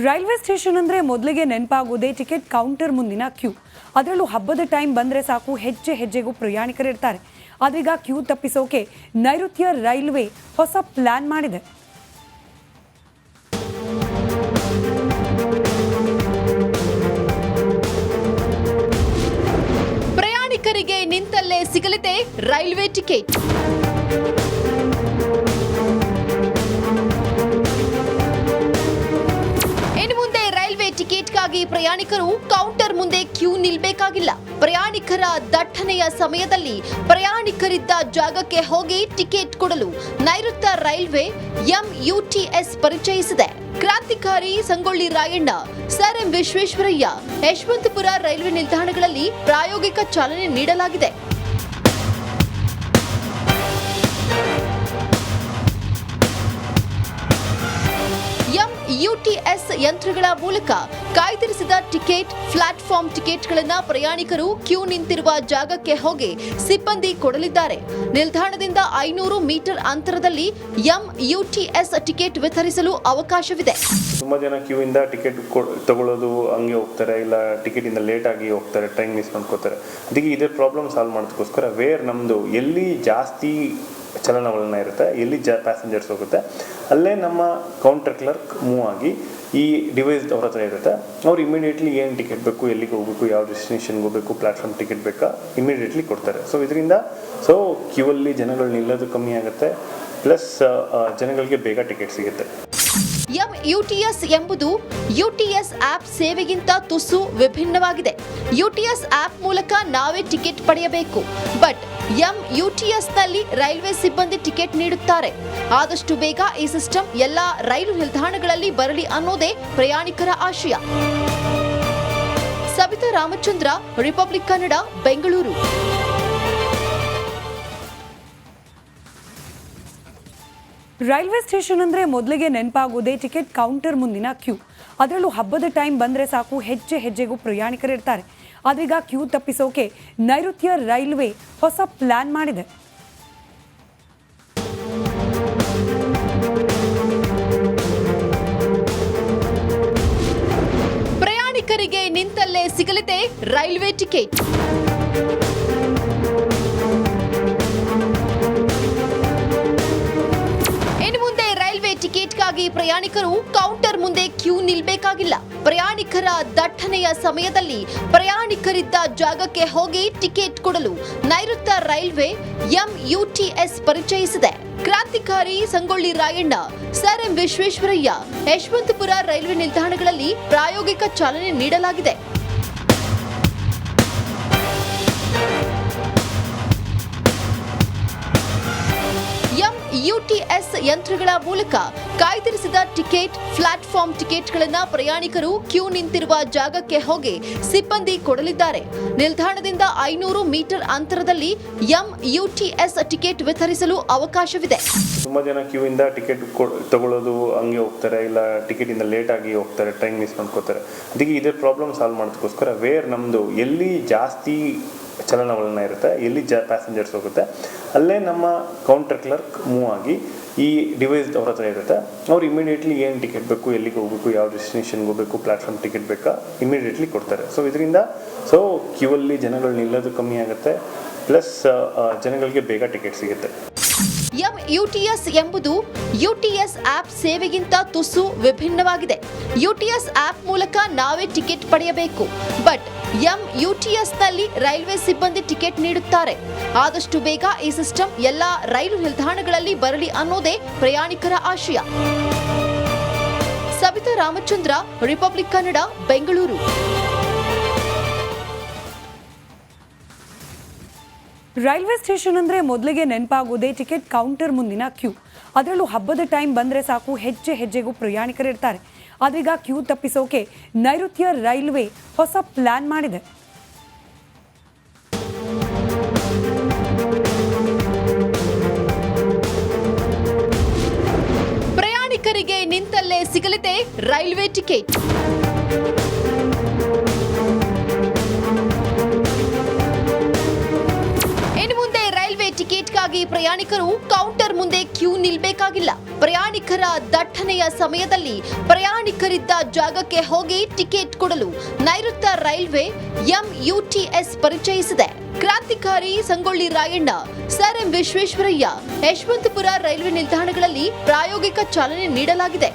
Railway station ಅಂದರೆ ಮೊದಲಿಗೆ ನೆನಪಾಗೋದೇ ಟಿಕೆಟ್ ಕೌಂಟರ್ ಮುಂದಿನ ಕ್ಯೂ. ಅದರಲ್ಲೂ ಹಬ್ಬದ ಟೈಮ್ ಬಂದರೆ ಸಾಕು ಹೆಜ್ಜೆ ಹೆಜ್ಜೆಗೂ ಪ್ರಯಾಣಿಕರಿರ್ತಾರೆ. ಆದ್ರೀಗ ಕ್ಯೂ ತಪ್ಪಿಸೋಕೆ ನೈಋತ್ಯ ರೈಲ್ವೆ ಹೊಸ ಪ್ಲಾನ್ ಮಾಡಿದೆ. ಪ್ರಯಾಣಿಕರಿಗೆ ನಿಂತಲ್ಲೇ ಸಿಗಲಿದೆ ರೈಲ್ವೆ ಟಿಕೆಟ್. ಟಿಕೆಟ್ಗಾಗಿ ಪ್ರಯಾಣಿಕರು ಕೌಂಟರ್ ಮುಂದೆ ಕ್ಯೂ ನಿಲ್ಬೇಕಾಗಿಲ್ಲ. ಪ್ರಯಾಣಿಕರ ದಟ್ಟಣೆಯ ಸಮಯದಲ್ಲಿ ಪ್ರಯಾಣಿಕರಿದ್ದ ಜಾಗಕ್ಕೆ ಹೋಗಿ ಟಿಕೆಟ್ ಕೊಡಲು ನೈಋತ್ಯ ರೈಲ್ವೆ MUTS ಪರಿಚಯಿಸಿದೆ. ಕ್ರಾಂತಿಕಾರಿ Sangolli Rayanna, sir M Visvesvaraya, Yeshwanthpur railway ನಿಲ್ದಾಣಗಳಲ್ಲಿ ಪ್ರಾಯೋಗಿಕ ಚಾಲನೆ ನೀಡಲಾಗಿದೆ. MUTS ಯಂತ್ರಗಳ ಮೂಲಕ ಕಾಯ್ದಿರಿಸಿದ ಟಿಕೆಟ್, ಪ್ಲಾಟ್ಫಾರ್ಮ್ ಟಿಕೆಟ್ಗಳನ್ನು ಪ್ರಯಾಣಿಕರು ಕ್ಯೂ ನಿಂತಿರುವ ಜಾಗಕ್ಕೆ ಹೋಗಿ ಸಿಬ್ಬಂದಿ ಕೊಡಲಿದ್ದಾರೆ. ನಿಲ್ದಾಣದಿಂದ 500 ಮೀಟರ್ ಅಂತರದಲ್ಲಿ MUTS ಟಿಕೆಟ್ ವಿತರಿಸಲು ಅವಕಾಶವಿದೆ. ತುಂಬಾ ಜನ ಕ್ಯೂ ಇಂದ ಟಿಕೆಟ್ ತಗೊಳ್ಳೋದು ಹಂಗೆ ಹೋಗ್ತಾರೆ, ಇಲ್ಲ ಟಿಕೆಟ್ ಇಂದ ಲೇಟ್ ಆಗಿ ಹೋಗ್ತಾರೆ, ಟ್ರೈನ್ ಮಿಸ್ ಮಾಡ್ಕೋತಾರೆ. ಅದಕ್ಕೆ ಇದೇ ಪ್ರಾಬ್ಲಮ್ ಸಾಲ್ವ್ ಮಾಡೋದಕ್ಕೋಸ್ಕರ ನಮ್ಮದು ಎಲ್ಲಿ ಜಾಸ್ತಿ ಚಲನವಲನ ಇರುತ್ತೆ, ಎಲ್ಲಿ ಪ್ಯಾಸೆಂಜರ್ಸ್ ಹೋಗುತ್ತೆ, ಅಲ್ಲೇ ನಮ್ಮ ಕೌಂಟರ್ ಕ್ಲರ್ಕ್ ಮೂವ್ ಆಗಿ ಈ ಡಿವೈಸ್ ಅವ್ರ ಹತ್ರ ಇರುತ್ತೆ. ಅವ್ರು ಇಮಿಡಿಯೇಟ್ಲಿ ಏನು ಟಿಕೆಟ್ ಬೇಕು, ಎಲ್ಲಿಗೆ ಹೋಗಬೇಕು, ಯಾವ ಡೆಸ್ಟಿನೇಷನ್ಗೆ ಹೋಗಬೇಕು, ಪ್ಲಾಟ್ಫಾರ್ಮ್ ಟಿಕೆಟ್ ಬೇಕಾ ಇಮಿಡಿಯೇಟ್ಲಿ ಕೊಡ್ತಾರೆ. ಇದರಿಂದ ಕ್ಯೂ ಅಲ್ಲಿ ಜನಗಳು ನಿಲ್ಲೋದು ಕಮ್ಮಿ ಆಗುತ್ತೆ, ಪ್ಲಸ್ ಜನಗಳಿಗೆ ಬೇಗ ಟಿಕೆಟ್ ಸಿಗುತ್ತೆ. MUTS ಎಂಬುದು UTS ಆಪ್ ಸೇವೆಗಿಂತ ತುಸು ವಿಭಿನ್ನವಾಗಿದೆ. UTS ಆಪ್ ಮೂಲಕ ನಾವೇ ಟಿಕೆಟ್ ಪಡೆಯಬೇಕು. ಬಟ್ MUTS ನಲ್ಲಿ ರೈಲ್ವೆ ಸಿಬ್ಬಂದಿ ಟಿಕೆಟ್ ನೀಡುತ್ತಾರೆ. ಆದಷ್ಟು ಬೇಗ ಈ ಸಿಸ್ಟಮ್ ಎಲ್ಲಾ ರೈಲು ನಿಲ್ದಾಣಗಳಲ್ಲಿ ಬರಲಿ ಅನ್ನೋದೇ ಪ್ರಯಾಣಿಕರ ಆಶಯ. Savitha Ramachandra, Republic Kannada, Bengaluru. Railway station ಅಂದರೆ ಮೊದಲಿಗೆ ನೆನಪಾಗೋದೇ ಟಿಕೆಟ್ ಕೌಂಟರ್ ಮುಂದಿನ ಕ್ಯೂ. ಅದರಲ್ಲೂ ಹಬ್ಬದ ಟೈಮ್ ಬಂದರೆ ಸಾಕು ಹೆಜ್ಜೆ ಹೆಜ್ಜೆಗೂ ಪ್ರಯಾಣಿಕರಿರ್ತಾರೆ. ಆದ್ರೀಗ ಕ್ಯೂ ತಪ್ಪಿಸೋಕೆ ನೈಋತ್ಯ ರೈಲ್ವೆ ಹೊಸ ಪ್ಲಾನ್ ಮಾಡಿದೆ. ಪ್ರಯಾಣಿಕರಿಗೆ ನಿಂತಲ್ಲೇ ಸಿಗಲಿದೆ ರೈಲ್ವೆ ಟಿಕೆಟ್. ಟಿಕೆಟ್ಗಾಗಿ ಪ್ರಯಾಣಿಕರು ಕೌಂಟರ್ ಮುಂದೆ ಕ್ಯೂ ನಿಲ್ಬೇಕಾಗಿಲ್ಲ. ಪ್ರಯಾಣಿಕರ ದಟ್ಟಣೆಯ ಸಮಯದಲ್ಲಿ ಪ್ರಯಾಣಿಕರಿದ್ದ ಜಾಗಕ್ಕೆ ಹೋಗಿ ಟಿಕೆಟ್ ಕೊಡಲು ನೈಋತ್ಯ ರೈಲ್ವೆ MUTS ಪರಿಚಯಿಸಿದೆ. ಕ್ರಾಂತಿಕಾರಿ Sangolli Rayanna, sir M Visvesvaraya, Yeshwanthpur railway ನಿಲ್ದಾಣಗಳಲ್ಲಿ ಪ್ರಾಯೋಗಿಕ ಚಾಲನೆ ನೀಡಲಾಗಿದೆ. MUTS ಯಂತ್ರಗಳ ಮೂಲಕ ಕಾಯ್ದಿರಿಸಿದ ಟಿಕೆಟ್, ಪ್ಲಾಟ್ಫಾರ್ಮ್ ಟಿಕೆಟ್ಗಳನ್ನು ಪ್ರಯಾಣಿಕರು ಕ್ಯೂ ನಿಂತಿರುವ ಜಾಗಕ್ಕೆ ಹೋಗಿ ಸಿಬ್ಬಂದಿ ಕೊಡಲಿದ್ದಾರೆ. ನಿಲ್ದಾಣದಿಂದ 500 ಮೀಟರ್ ಅಂತರದಲ್ಲಿ MUTS ಟಿಕೆಟ್ ವಿತರಿಸಲು ಅವಕಾಶವಿದೆ. ತುಂಬಾ ಜನ ಕ್ಯೂ ಇಂದ ಟಿಕೆಟ್ ತಗೊಳ್ಳೋದು ಹಂಗೆ ಹೋಗ್ತಾರೆ, ಇಲ್ಲ ಟಿಕೆಟ್ ಇಂದ ಲೇಟ್ ಆಗಿ ಹೋಗ್ತಾರೆ, ಟ್ರೈನ್ ಮಿಸ್ ಮಾಡ್ಕೋತಾರೆ. ಅದಕ್ಕೆ ಇದೇ ಪ್ರಾಬ್ಲಮ್ ಸಾಲ್ವ್ ಮಾಡೋದಕ್ಕೋಸ್ಕರ ನಮ್ಮದು ಎಲ್ಲಿ ಜಾಸ್ತಿ ಚಲನವಲನ ಇರುತ್ತೆ, ಎಲ್ಲಿ ಪ್ಯಾಸೆಂಜರ್ಸ್ ಹೋಗುತ್ತೆ, ಅಲ್ಲೇ ನಮ್ಮ ಕೌಂಟರ್ ಕ್ಲರ್ಕ್ ಮೂವ್ ಆಗಿ ಈ ಡಿವೈಸ್ ಅವ್ರ ಹತ್ರ ಇರುತ್ತೆ. ಅವ್ರು ಇಮಿಡಿಯೇಟ್ಲಿ ಏನು ಟಿಕೆಟ್ ಬೇಕು, ಎಲ್ಲಿಗೆ ಹೋಗಬೇಕು, ಯಾವ ಡೆಸ್ಟಿನೇಷನ್ಗೆ ಹೋಗಬೇಕು, ಪ್ಲಾಟ್ಫಾರ್ಮ್ ಟಿಕೆಟ್ ಬೇಕಾ ಇಮಿಡಿಯೇಟ್ಲಿ ಕೊಡ್ತಾರೆ. ಇದರಿಂದ ಕ್ಯೂ ಅಲ್ಲಿ ಜನಗಳು ನಿಲ್ಲೋದು ಕಮ್ಮಿ ಆಗುತ್ತೆ, ಪ್ಲಸ್ ಜನಗಳಿಗೆ ಬೇಗ ಟಿಕೆಟ್ ಸಿಗುತ್ತೆ. MUTS ಎಂಬುದು UTS ಆಪ್ ಸೇವೆಗಿಂತ ತುಸು ವಿಭಿನ್ನವಾಗಿದೆ. UTS ಆಪ್ ಮೂಲಕ ನಾವೇ ಟಿಕೆಟ್ ಪಡೆಯಬೇಕು. ಬಟ್ MUTS ನಲ್ಲಿ ರೈಲ್ವೆ ಸಿಬ್ಬಂದಿ ಟಿಕೆಟ್ ನೀಡುತ್ತಾರೆ. ಆದಷ್ಟು ಬೇಗ ಈ ಸಿಸ್ಟಮ್ ಎಲ್ಲಾ ರೈಲು ನಿಲ್ದಾಣಗಳಲ್ಲಿ ಬರಲಿ ಅನ್ನೋದೇ ಪ್ರಯಾಣಿಕರ ಆಶಯ. Savitha Ramachandra, Republic Kannada, Bengaluru. Railway station ಅಂದರೆ ಮೊದಲಿಗೆ ನೆನಪಾಗೋದೇ ಟಿಕೆಟ್ ಕೌಂಟರ್ ಮುಂದಿನ ಕ್ಯೂ. ಅದರಲ್ಲೂ ಹಬ್ಬದ ಟೈಮ್ ಬಂದರೆ ಸಾಕು ಹೆಜ್ಜೆ ಹೆಜ್ಜೆಗೂ ಪ್ರಯಾಣಿಕರಿರ್ತಾರೆ. ಆದ್ರೀಗ ಕ್ಯೂ ತಪ್ಪಿಸೋಕೆ ನೈಋತ್ಯ ರೈಲ್ವೆ ಹೊಸ ಪ್ಲಾನ್ ಮಾಡಿದೆ. ಪ್ರಯಾಣಿಕರಿಗೆ ನಿಂತಲ್ಲೇ ಸಿಗಲಿದೆ ರೈಲ್ವೆ ಟಿಕೆಟ್. ಟಿಕೆಟ್ಗಾಗಿ ಪ್ರಯಾಣಿಕರು ಕೌಂಟರ್ ಮುಂದೆ ಕ್ಯೂ ನಿಲ್ಬೇಕಾಗಿಲ್ಲ. ಪ್ರಯಾಣಿಕರ ದಟ್ಟಣೆಯ ಸಮಯದಲ್ಲಿ ಪ್ರಯಾಣಿಕರಿದ್ದ ಜಾಗಕ್ಕೆ ಹೋಗಿ ಟಿಕೆಟ್ ಕೊಡಲು ನೈಋತ್ಯ ರೈಲ್ವೆ MUTS ಪರಿಚಯಿಸಿದೆ. ಕ್ರಾಂತಿಕಾರಿ Sangolli Rayanna, sir M Visvesvaraya, Yeshwanthpur railway ನಿಲ್ದಾಣಗಳಲ್ಲಿ ಪ್ರಾಯೋಗಿಕ ಚಾಲನೆ ನೀಡಲಾಗಿದೆ.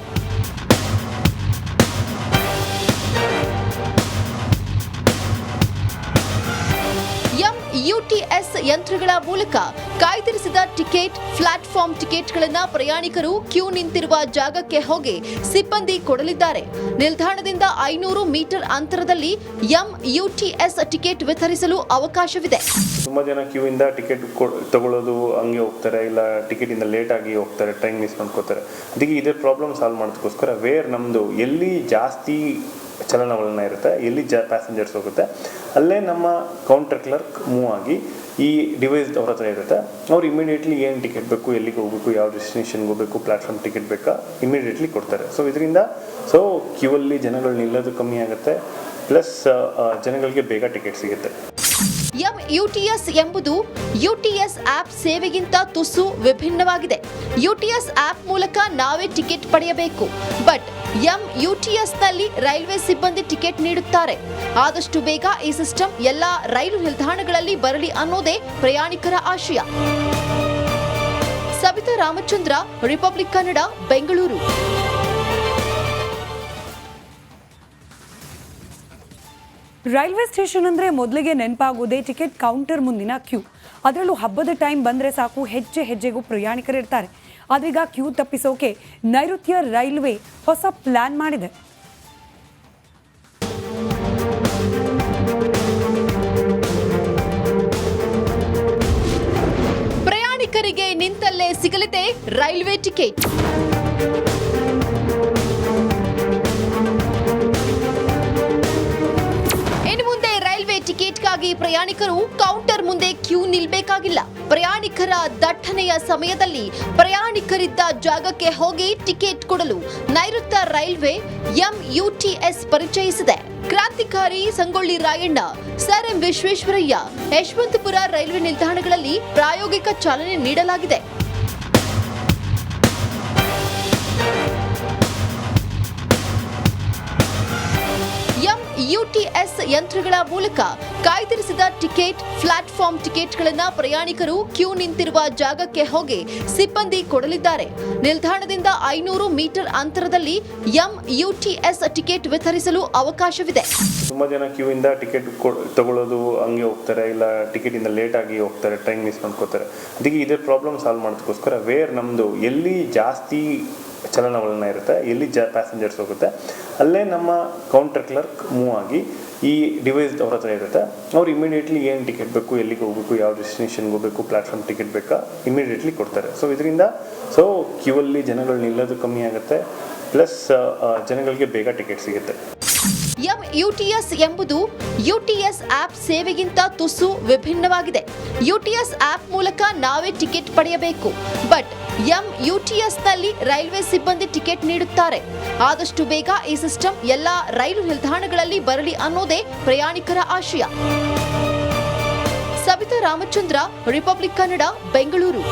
MUTS ಯಂತ್ರಗಳ ಮೂಲಕ ಕಾಯ್ದಿರಿಸಿದ ಟಿಕೆಟ್, ಪ್ಲಾಟ್ಫಾರ್ಮ್ ಟಿಕೆಟ್ಗಳನ್ನು ಪ್ರಯಾಣಿಕರು ಕ್ಯೂ ನಿಂತಿರುವ ಜಾಗಕ್ಕೆ ಹೋಗಿ ಸಿಬ್ಬಂದಿ ಕೊಡಲಿದ್ದಾರೆ. ನಿಲ್ದಾಣದಿಂದ 500 ಮೀಟರ್ ಅಂತರದಲ್ಲಿ MUTS ಟಿಕೆಟ್ ವಿತರಿಸಲು ಅವಕಾಶವಿದೆ. ತುಂಬ ಜನ ಕ್ಯೂ ಇಂದ ಟಿಕೆಟ್ ತಗೊಳ್ಳೋದು ಹಂಗೆ ಹೋಗ್ತಾರೆ, ಇಲ್ಲ ಟಿಕೆಟ್ ಇಂದ ಲೇಟ್ ಆಗಿ ಹೋಗ್ತಾರೆ, ಟ್ರೈನ್ ಮಿಸ್ ಮಾಡ್ಕೋತಾರೆ. ಅದಕ್ಕೆ ಇದೇ ಪ್ರಾಬ್ಲಮ್ ಸಾಲ್ವ್ ಮಾಡೋದಕ್ಕೋಸ್ಕರ ನಮ್ಮದು ಎಲ್ಲಿ ಜಾಸ್ತಿ ಚಲನವಲನ ಇರುತ್ತೆ, ಎಲ್ಲಿ ಪ್ಯಾಸೆಂಜರ್ಸ್ ಹೋಗುತ್ತೆ, ಅಲ್ಲೇ ನಮ್ಮ ಕೌಂಟರ್ ಕ್ಲರ್ಕ್ ಮೂವ್ ಆಗಿ ಈ ಡಿವೈಸ್ ಅವ್ರ ಹತ್ರ ಇರುತ್ತೆ. ಅವ್ರು ಇಮಿಡಿಯೇಟ್ಲಿ ಏನು ಟಿಕೆಟ್ ಬೇಕು, ಎಲ್ಲಿಗೆ ಹೋಗಬೇಕು, ಯಾವ ಡೆಸ್ಟಿನೇಷನ್ಗೆ ಹೋಗಬೇಕು, ಪ್ಲಾಟ್ಫಾರ್ಮ್ ಟಿಕೆಟ್ ಬೇಕಾ ಇಮಿಡಿಯೇಟ್ಲಿ ಕೊಡ್ತಾರೆ. ಇದರಿಂದ ಕ್ಯೂ ಅಲ್ಲಿ ಜನಗಳು ನಿಲ್ಲೋದು ಕಮ್ಮಿ ಆಗುತ್ತೆ, ಪ್ಲಸ್ ಜನಗಳಿಗೆ ಬೇಗ ಟಿಕೆಟ್ ಸಿಗುತ್ತೆ. MUTS ಎಂಬುದು UTS ಆಪ್ ಸೇವೆಗಿಂತ ತುಸು ವಿಭಿನ್ನವಾಗಿದೆ. UTS ಆಪ್ ಮೂಲಕ ನಾವೇ ಟಿಕೆಟ್ ಪಡೆಯಬೇಕು. ಬಟ್ MUTS ನಲ್ಲಿ ರೈಲ್ವೆ ಸಿಬ್ಬಂದಿ ಟಿಕೆಟ್ ನೀಡುತ್ತಾರೆ. ಆದಷ್ಟು ಬೇಗ ಈ ಸಿಸ್ಟಮ್ ಎಲ್ಲಾ ರೈಲು ನಿಲ್ದಾಣಗಳಲ್ಲಿ ಬರಲಿ ಅನ್ನೋದೇ ಪ್ರಯಾಣಿಕರ ಆಶಯ. Savitha Ramachandra, Republic Kannada, Bengaluru. Railway station ಅಂದರೆ ಮೊದಲಿಗೆ ನೆನಪಾಗೋದೇ ಟಿಕೆಟ್ ಕೌಂಟರ್ ಮುಂದಿನ ಕ್ಯೂ. ಅದರಲ್ಲೂ ಹಬ್ಬದ ಟೈಮ್ ಬಂದರೆ ಸಾಕು ಹೆಜ್ಜೆ ಹೆಜ್ಜೆಗೂ ಪ್ರಯಾಣಿಕರಿರ್ತಾರೆ. ಆದ್ರೀಗ ಕ್ಯೂ ತಪ್ಪಿಸೋಕೆ ನೈಋತ್ಯ ರೈಲ್ವೆ ಹೊಸ ಪ್ಲಾನ್ ಮಾಡಿದೆ. ಪ್ರಯಾಣಿಕರಿಗೆ ನಿಂತಲ್ಲೇ ಸಿಗಲಿದೆ ರೈಲ್ವೆ ಟಿಕೆಟ್. ಟಿಕೆಟ್ಗಾಗಿ ಪ್ರಯಾಣಿಕರು ಕೌಂಟರ್ ಮುಂದೆ ಕ್ಯೂ ನಿಲ್ಬೇಕಾಗಿಲ್ಲ. ಪ್ರಯಾಣಿಕರ ದಟ್ಟಣೆಯ ಸಮಯದಲ್ಲಿ ಪ್ರಯಾಣಿಕರಿದ್ದ ಜಾಗಕ್ಕೆ ಹೋಗಿ ಟಿಕೆಟ್ ಕೊಡಲು ನೈಋತ್ಯ ರೈಲ್ವೆ MUTS ಪರಿಚಯಿಸಿದೆ. ಕ್ರಾಂತಿಕಾರಿ Sangolli Rayanna, sir M Visvesvaraya, Yeshwanthpur railway ನಿಲ್ದಾಣಗಳಲ್ಲಿ ಪ್ರಾಯೋಗಿಕ ಚಾಲನೆ ನೀಡಲಾಗಿದೆ. MUTS ಯಂತ್ರಗಳ ಮೂಲಕ ಕಾಯ್ದಿರಿಸಿದ ಟಿಕೆಟ್, ಪ್ಲಾಟ್ಫಾರ್ಮ್ ಟಿಕೆಟ್ಗಳನ್ನು ಪ್ರಯಾಣಿಕರು ಕ್ಯೂ ನಿಂತಿರುವ ಜಾಗಕ್ಕೆ ಹೋಗಿ ಸಿಬ್ಬಂದಿ ಕೊಡಲಿದ್ದಾರೆ. ನಿಲ್ದಾಣದಿಂದ 500 ಮೀಟರ್ ಅಂತರದಲ್ಲಿ MUTS ಟಿಕೆಟ್ ವಿತರಿಸಲು ಅವಕಾಶವಿದೆ. ತುಂಬ ಜನ ಕ್ಯೂ ಇಂದ ಟಿಕೆಟ್ ತಗೊಳ್ಳೋದು ಹಂಗೆ ಹೋಗ್ತಾರೆ, ಇಲ್ಲ ಟಿಕೆಟ್ ಇಂದ ಲೇಟ್ ಆಗಿ ಹೋಗ್ತಾರೆ, ಟ್ರೈನ್ ಮಿಸ್ ಮಾಡ್ಕೋತಾರೆ. ಅದಕ್ಕೆ ಇದೇ ಪ್ರಾಬ್ಲಮ್ ಸಾಲ್ವ್ ಮಾಡೋದಕ್ಕೋಸ್ಕರ ನಮ್ಮದು ಎಲ್ಲಿ ಜಾಸ್ತಿ ಚಲನವಲನ ಇರುತ್ತೆ, ಎಲ್ಲಿ ಪ್ಯಾಸೆಂಜರ್ಸ್ ಹೋಗುತ್ತೆ, ಅಲ್ಲೇ ನಮ್ಮ ಕೌಂಟರ್ ಕ್ಲರ್ಕ್ ಮೂವ್ ಆಗಿ ಈ ಡಿವೈಸ್ ಅವ್ರ ಹತ್ರ ಇರುತ್ತೆ. ಅವ್ರು ಇಮಿಡಿಯೇಟ್ಲಿ ಏನು ಟಿಕೆಟ್ ಬೇಕು, ಎಲ್ಲಿಗೆ ಹೋಗಬೇಕು, ಯಾವ ಡೆಸ್ಟಿನೇಷನ್ಗೆ ಹೋಗಬೇಕು, ಪ್ಲಾಟ್ಫಾರ್ಮ್ ಟಿಕೆಟ್ ಬೇಕಾ ಇಮಿಡಿಯೇಟ್ಲಿ ಕೊಡ್ತಾರೆ. ಇದರಿಂದ ಕ್ಯೂ ಅಲ್ಲಿ ಜನಗಳು ನಿಲ್ಲೋದು ಕಮ್ಮಿ ಆಗುತ್ತೆ, ಪ್ಲಸ್ ಜನಗಳಿಗೆ ಬೇಗ ಟಿಕೆಟ್ ಸಿಗುತ್ತೆ. MUTS ಎಂಬುದು UTS ಆಪ್ ಸೇವೆಗಿಂತ ತುಸು ವಿಭಿನ್ನವಾಗಿದೆ. UTS ಆಪ್ ಮೂಲಕ ನಾವೇ ಟಿಕೆಟ್ ಪಡೆಯಬೇಕು. ಬಟ್ MUTS ನಲ್ಲಿ ರೈಲ್ವೆ ಸಿಬ್ಬಂದಿ ಟಿಕೆಟ್ ನೀಡುತ್ತಾರೆ. ಆದಷ್ಟು ಬೇಗ ಈ ಸಿಸ್ಟಮ್ ಎಲ್ಲಾ ರೈಲು ನಿಲ್ದಾಣಗಳಲ್ಲಿ ಬರಲಿ ಅನ್ನೋದೇ ಪ್ರಯಾಣಿಕರ ಆಶಯ. ಸವಿತಾ ರಾಮಚಂದ್ರ, ರಿಪಬ್ಲಿಕ್ ಕನ್ನಡ, ಬೆಂಗಳೂರು.